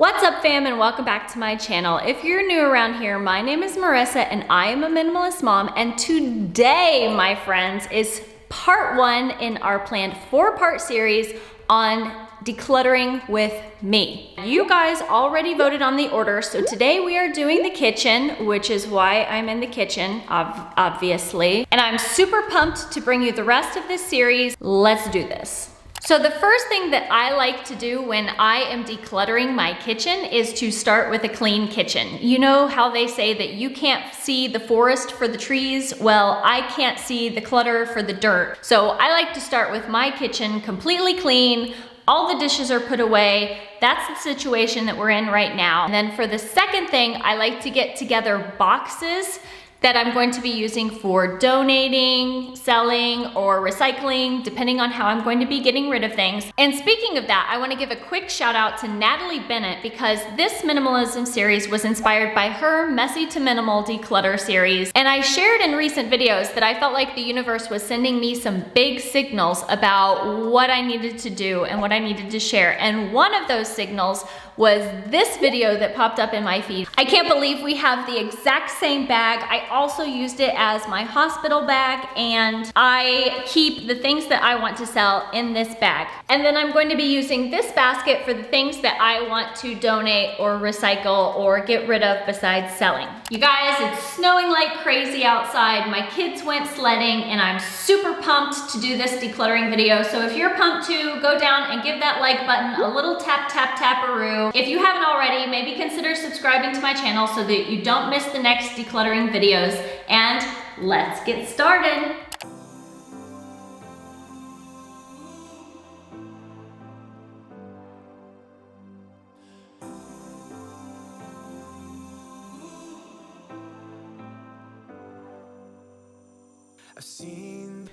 What's up, fam, and welcome back to my channel. If you're new around here, my name is Marissa and I am a minimalist mom, and today, my friends, is part 1 in our planned 4-part series on decluttering with me. You guys already voted on the order, so today we are doing the kitchen, which is why I'm in the kitchen, obviously. And I'm super pumped to bring you the rest of this series. Let's do this. So the first thing that I like to do when I am decluttering my kitchen is to start with a clean kitchen. You know how they say that you can't see the forest for the trees? Well, I can't see the clutter for the dirt. So I like to start with my kitchen completely clean. All the dishes are put away. That's the situation that we're in right now. And then for the second thing, I like to get together boxes that I'm going to be using for donating, selling, or recycling, depending on how I'm going to be getting rid of things. And speaking of that, I wanna give a quick shout out to Natalie Bennett, because this minimalism series was inspired by her Messy to Minimal Declutter series. And I shared in recent videos that I felt like the universe was sending me some big signals about what I needed to do and what I needed to share. And one of those signals was this video that popped up in my feed. I can't believe we have the exact same bag. I also used it as my hospital bag, and I keep the things that I want to sell in this bag. And then I'm going to be using this basket for the things that I want to donate or recycle or get rid of besides selling. You guys, it's snowing like crazy outside. My kids went sledding and I'm super pumped to do this decluttering video. So if you're pumped too, go down and give that like button a little tap, tap, taparoo. If you haven't already, maybe consider subscribing to my channel so that you don't miss the next decluttering videos. And let's get started.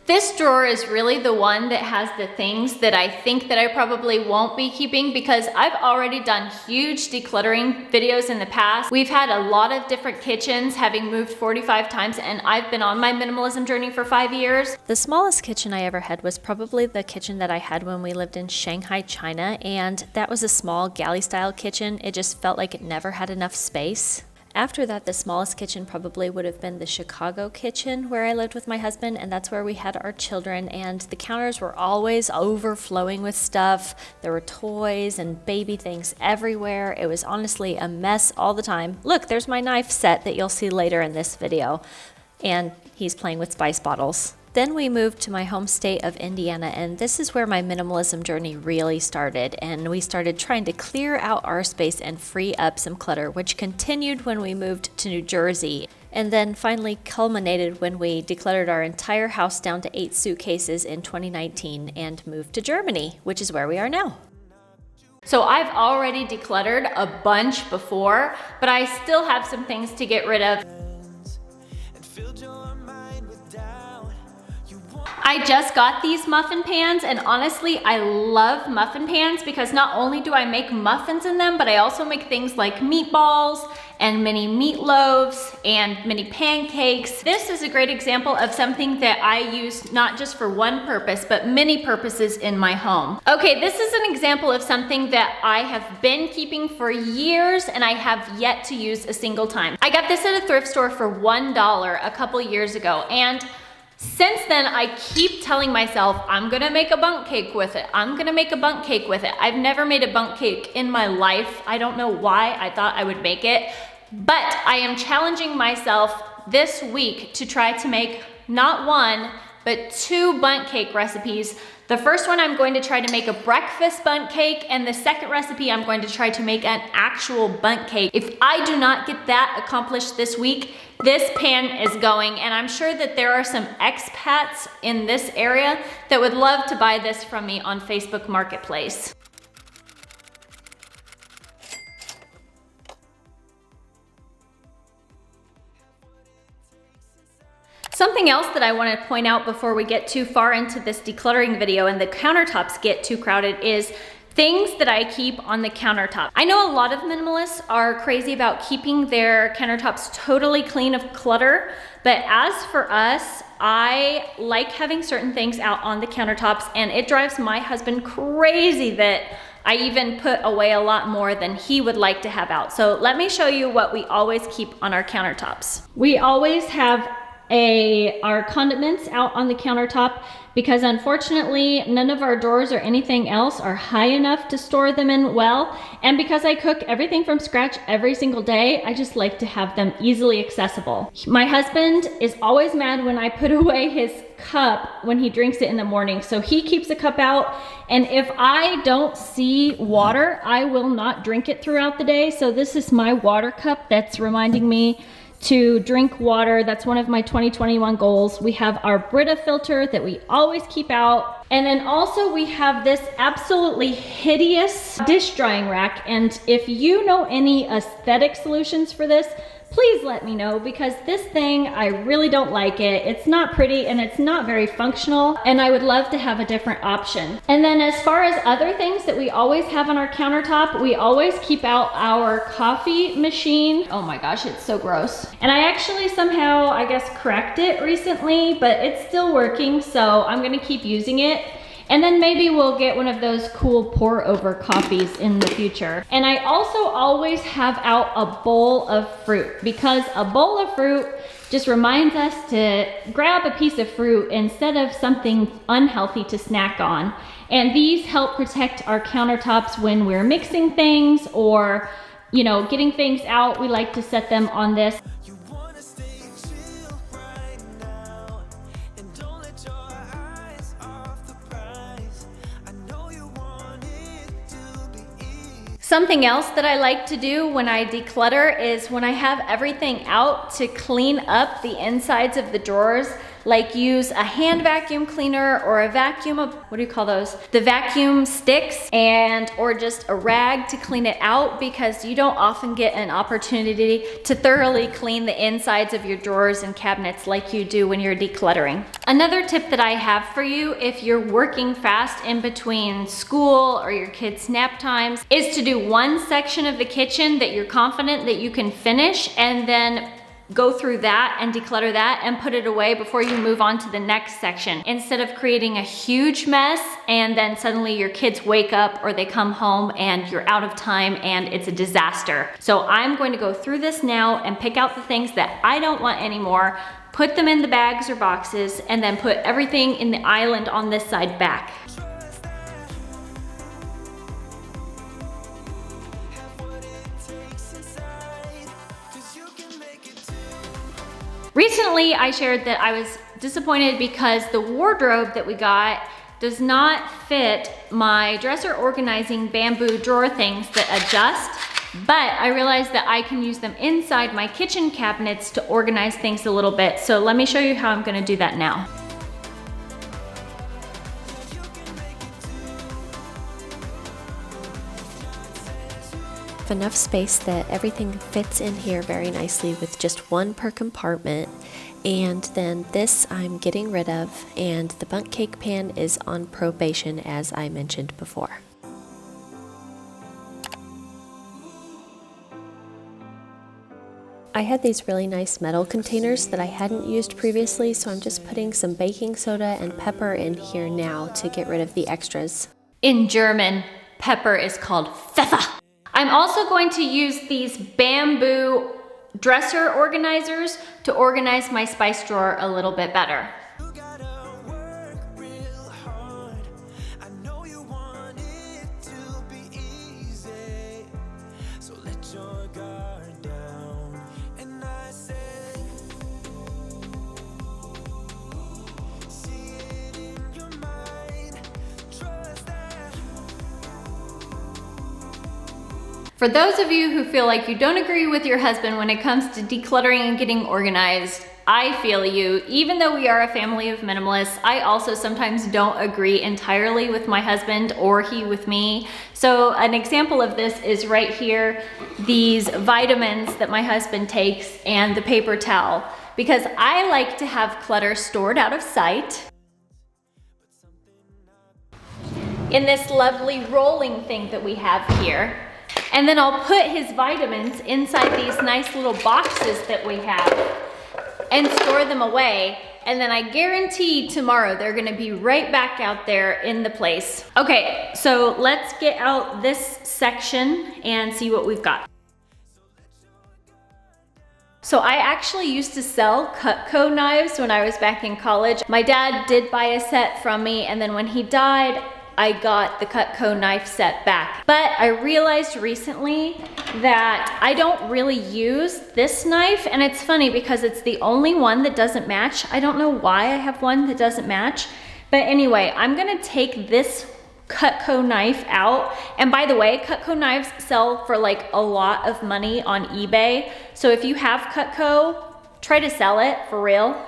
This drawer is really the one that has the things that I think that I probably won't be keeping, because I've already done huge decluttering videos in the past. We've had a lot of different kitchens, having moved 45 times, and I've been on my minimalism journey for 5 years. The smallest kitchen I ever had was probably the kitchen that I had when we lived in Shanghai, China, and that was a small galley style kitchen. It just felt like it never had enough space. After that, the smallest kitchen probably would have been the Chicago kitchen where I lived with my husband, and that's where we had our children, and the counters were always overflowing with stuff. There were toys and baby things everywhere. It was honestly a mess all the time. Look, there's my knife set that you'll see later in this video, and he's playing with spice bottles. Then we moved to my home state of Indiana, and this is where my minimalism journey really started, and we started trying to clear out our space and free up some clutter, which continued when we moved to New Jersey, and then finally culminated when we decluttered our entire house down to 8 suitcases in 2019 and moved to Germany, which is where we are now. So I've already decluttered a bunch before, but I still have some things to get rid of. I just got these muffin pans, and honestly, I love muffin pans because not only do I make muffins in them, but I also make things like meatballs and mini meatloaves and mini pancakes. This is a great example of something that I use not just for one purpose, but many purposes in my home. Okay, this is an example of something that I have been keeping for years and I have yet to use a single time. I got this at a thrift store for $1 a couple years ago, and since then, I keep telling myself, I'm gonna make a bundt cake with it. I'm gonna make a bundt cake with it. I've never made a bundt cake in my life. I don't know why I thought I would make it, but I am challenging myself this week to try to make not 1, but 2 bundt cake recipes. The first one, I'm going to try to make a breakfast bundt cake, and the second recipe, I'm going to try to make an actual bundt cake. If I do not get that accomplished this week, this pan is going, and I'm sure that there are some expats in this area that would love to buy this from me on Facebook Marketplace. Something else that I want to point out before we get too far into this decluttering video and the countertops get too crowded is things that I keep on the countertop. I know a lot of minimalists are crazy about keeping their countertops totally clean of clutter, but as for us, I like having certain things out on the countertops, and it drives my husband crazy that I even put away a lot more than he would like to have out. So let me show you what we always keep on our countertops. We always have our condiments out on the countertop because unfortunately none of our drawers or anything else are high enough to store them in well. And because I cook everything from scratch every single day, I just like to have them easily accessible. My husband is always mad when I put away his cup when he drinks it in the morning. So he keeps the cup out, and if I don't see water, I will not drink it throughout the day. So this is my water cup that's reminding me to drink water. That's one of my 2021 goals. We have our Brita filter that we always keep out. And then also we have this absolutely hideous dish drying rack. And if you know any aesthetic solutions for this, please let me know, because this thing, I really don't like it. It's not pretty and it's not very functional, and I would love to have a different option. And then as far as other things that we always have on our countertop, we always keep out our coffee machine. Oh my gosh, it's so gross. And I actually somehow, I guess, cracked it recently, but it's still working, so I'm gonna keep using it. And then maybe we'll get one of those cool pour over coffees in the future. And I also always have out a bowl of fruit, because a bowl of fruit just reminds us to grab a piece of fruit instead of something unhealthy to snack on. And these help protect our countertops when we're mixing things or, you know, getting things out. We like to set them on this. Something else that I like to do when I declutter is when I have everything out, to clean up the insides of the drawers, like use a hand vacuum cleaner or a vacuum, what do you call those? The vacuum sticks, or just a rag to clean it out, because you don't often get an opportunity to thoroughly clean the insides of your drawers and cabinets like you do when you're decluttering. Another tip that I have for you, if you're working fast in between school or your kids' nap times, is to do one section of the kitchen that you're confident that you can finish, and then go through that and declutter that and put it away before you move on to the next section, instead of creating a huge mess and then suddenly your kids wake up or they come home and you're out of time and it's a disaster. So I'm going to go through this now and pick out the things that I don't want anymore, put them in the bags or boxes, and then put everything in the island on this side back. Recently, I shared that I was disappointed because the wardrobe that we got does not fit my dresser organizing bamboo drawer things that adjust, but I realized that I can use them inside my kitchen cabinets to organize things a little bit. So let me show you how I'm gonna do that now. Enough space that everything fits in here very nicely with just one per compartment. And then this I'm getting rid of, and the bundt cake pan is on probation, as I mentioned before. I had these really nice metal containers that I hadn't used previously, so I'm just putting some baking soda and pepper in here now to get rid of the extras. In German, pepper is called Pfeffer. I'm also going to use these bamboo dresser organizers to organize my spice drawer a little bit better. For those of you who feel like you don't agree with your husband when it comes to decluttering and getting organized, I feel you. Even though we are a family of minimalists, I also sometimes don't agree entirely with my husband or he with me. So an example of this is right here, these vitamins that my husband takes and the paper towel, because I like to have clutter stored out of sight in this lovely rolling thing that we have here. And then I'll put his vitamins inside these nice little boxes that we have and store them away. and then I guarantee tomorrow they're gonna be right back out there in the place. Okay, so let's get out this section and see what we've got. So I actually used to sell Cutco knives when I was back in college. My dad did buy a set from me, and then when he died, I got the Cutco knife set back. But I realized recently that I don't really use this knife, and it's funny because it's the only one that doesn't match. I don't know why I have one that doesn't match, but anyway, I'm gonna take this Cutco knife out. And by the way, Cutco knives sell for like a lot of money on eBay. So if you have Cutco, try to sell it for real.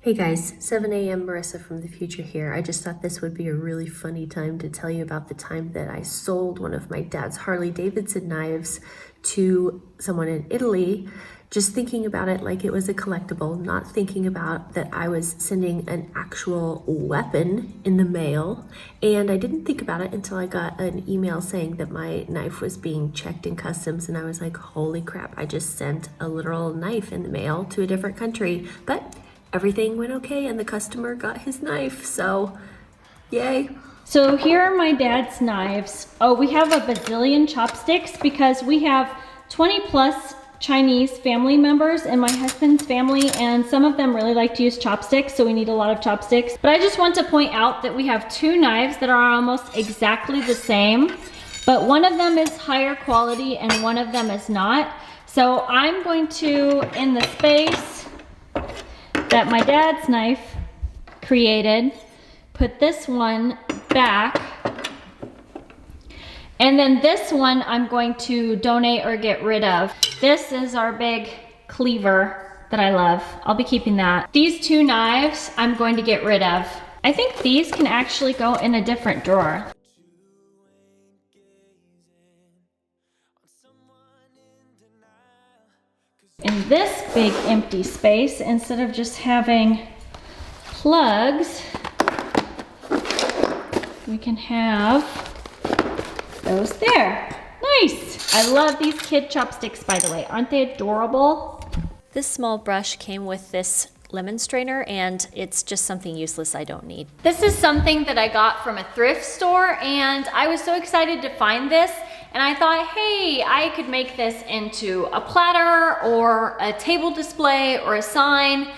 Hey guys, 7 a.m. Marissa from the future here. I just thought this would be a really funny time to tell you about the time that I sold one of my dad's Harley Davidson knives to someone in Italy, just thinking about it like it was a collectible, not thinking about that I was sending an actual weapon in the mail. And I didn't think about it until I got an email saying that my knife was being checked in customs, and I was like, holy crap, I just sent a literal knife in the mail to a different country. But everything went okay and the customer got his knife, so yay. So here are my dad's knives. Oh, we have a bazillion chopsticks because we have 20 plus Chinese family members in my husband's family, and some of them really like to use chopsticks, so we need a lot of chopsticks. But I just want to point out that we have two knives that are almost exactly the same, but one of them is higher quality and one of them is not. So I'm going to, in the space that my dad's knife created, put this one back. And then this one I'm going to donate or get rid of. This is our big cleaver that I love. I'll be keeping that. These two knives I'm going to get rid of. I think these can actually go in a different drawer. In this big empty space, instead of just having plugs, we can have those there. Nice. I love these kid chopsticks, by the way. Aren't they adorable? This small brush came with this lemon strainer, and it's just something useless I don't need. This is something that I got from a thrift store, and I was so excited to find this, and I thought, hey, I could make this into a platter or a table display or a sign.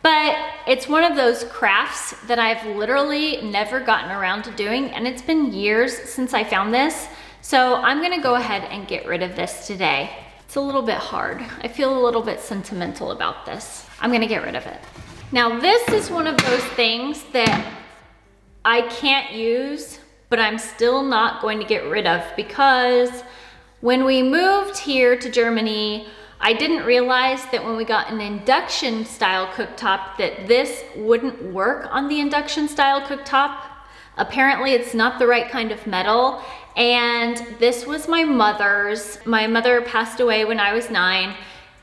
But it's one of those crafts that I've literally never gotten around to doing, and it's been years since I found this. So I'm gonna go ahead and get rid of this today. It's a little bit hard. I feel a little bit sentimental about this. I'm gonna get rid of it. Now this is one of those things that I can't use, but I'm still not going to get rid of, because when we moved here to Germany, I didn't realize that when we got an induction style cooktop that this wouldn't work on the induction style cooktop. Apparently it's not the right kind of metal, and this was my mother's. My mother passed away when I was 9.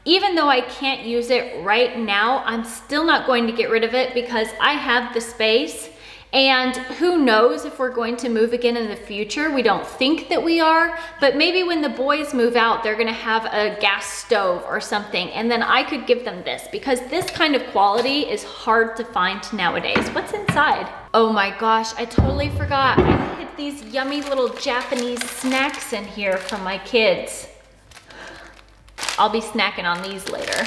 Even though I can't use it right now, I'm still not going to get rid of it because I have the space. And who knows if we're going to move again in the future. We don't think that we are, but maybe when the boys move out, they're gonna have a gas stove or something, and then I could give them this, because this kind of quality is hard to find nowadays. What's inside? Oh my gosh, I totally forgot. I hid these yummy little Japanese snacks in here from my kids. I'll be snacking on these later.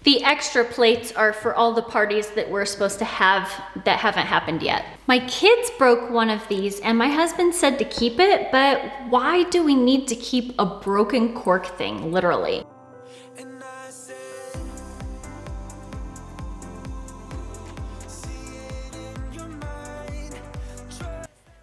The extra plates are for all the parties that we're supposed to have that haven't happened yet. My kids broke one of these and my husband said to keep it, but why do we need to keep a broken cork thing, literally?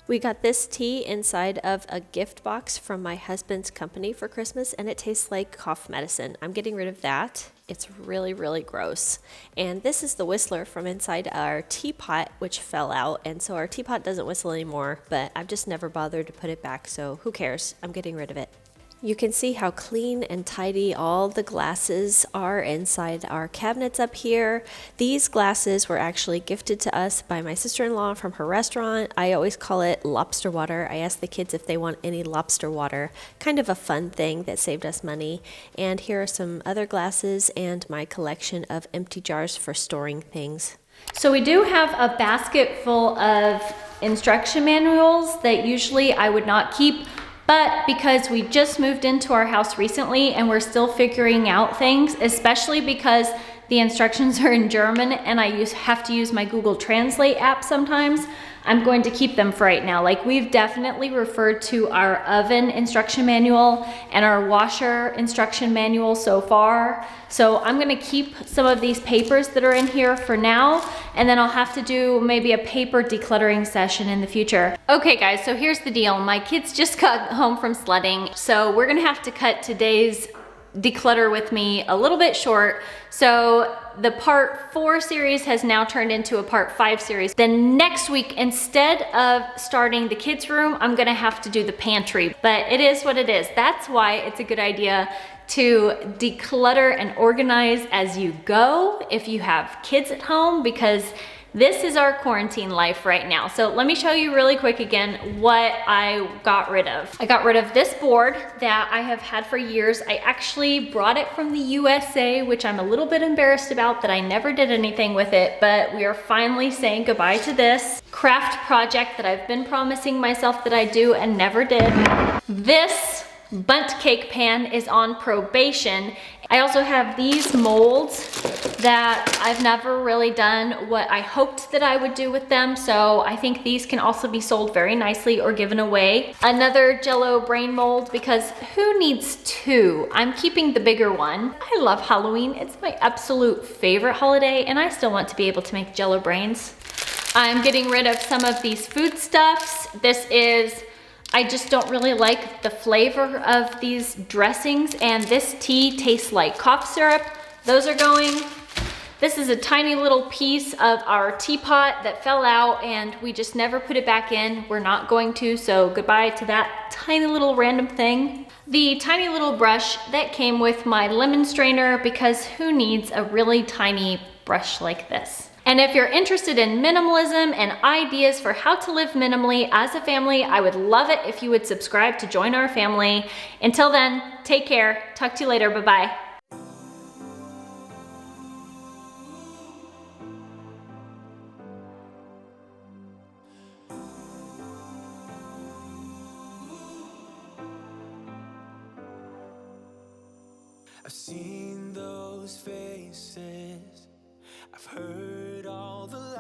We got this tea inside of a gift box from my husband's company for Christmas, and it tastes like cough medicine. I'm getting rid of that. It's really, really gross. And this is the whistler from inside our teapot, which fell out. And so our teapot doesn't whistle anymore, but I've just never bothered to put it back. So who cares? I'm getting rid of it. You can see how clean and tidy all the glasses are inside our cabinets up here. These glasses were actually gifted to us by my sister-in-law from her restaurant. I always call it lobster water. I asked the kids if they want any lobster water. Kind of a fun thing that saved us money. And here are some other glasses and my collection of empty jars for storing things. So we do have a basket full of instruction manuals that usually I would not keep, but because we just moved into our house recently and we're still figuring out things, especially because the instructions are in German and I have to use my Google Translate app sometimes, I'm going to keep them for right now. Like, we've definitely referred to our oven instruction manual and our washer instruction manual so far. So I'm gonna keep some of these papers that are in here for now, and then I'll have to do maybe a paper decluttering session in the future. Okay guys, so here's the deal. My kids just got home from sledding, so we're gonna have to cut today's declutter with me a little bit short. So the part 4 series has now turned into a part 5 series. Then next week, instead of starting the kids' room, I'm gonna have to do the pantry, but it is what it is. That's why it's a good idea to declutter and organize as you go if you have kids at home, because this is our quarantine life right now. So let me show you really quick again what I got rid of. I got rid of this board that I have had for years. I actually brought it from the USA, which I'm a little bit embarrassed about that I never did anything with it, but we are finally saying goodbye to this craft project that I've been promising myself that I do and never did. This bundt cake pan is on probation. I also have these molds that I've never really done what I hoped that I would do with them, so I think these can also be sold very nicely or given away. Another Jello brain mold, because who needs 2? I'm keeping the bigger one. I love Halloween. It's my absolute favorite holiday, and I still want to be able to make Jello brains. I'm getting rid of some of these foodstuffs. I just don't really like the flavor of these dressings, and this tea tastes like cough syrup. Those are going. This is a tiny little piece of our teapot that fell out and we just never put it back in. We're not going to, so goodbye to that tiny little random thing. The tiny little brush that came with my lemon strainer, because who needs a really tiny brush like this? And if you're interested in minimalism and ideas for how to live minimally as a family, I would love it if you would subscribe to join our family. Until then, take care. Talk to you later. Bye-bye. I've seen those faces, I've heard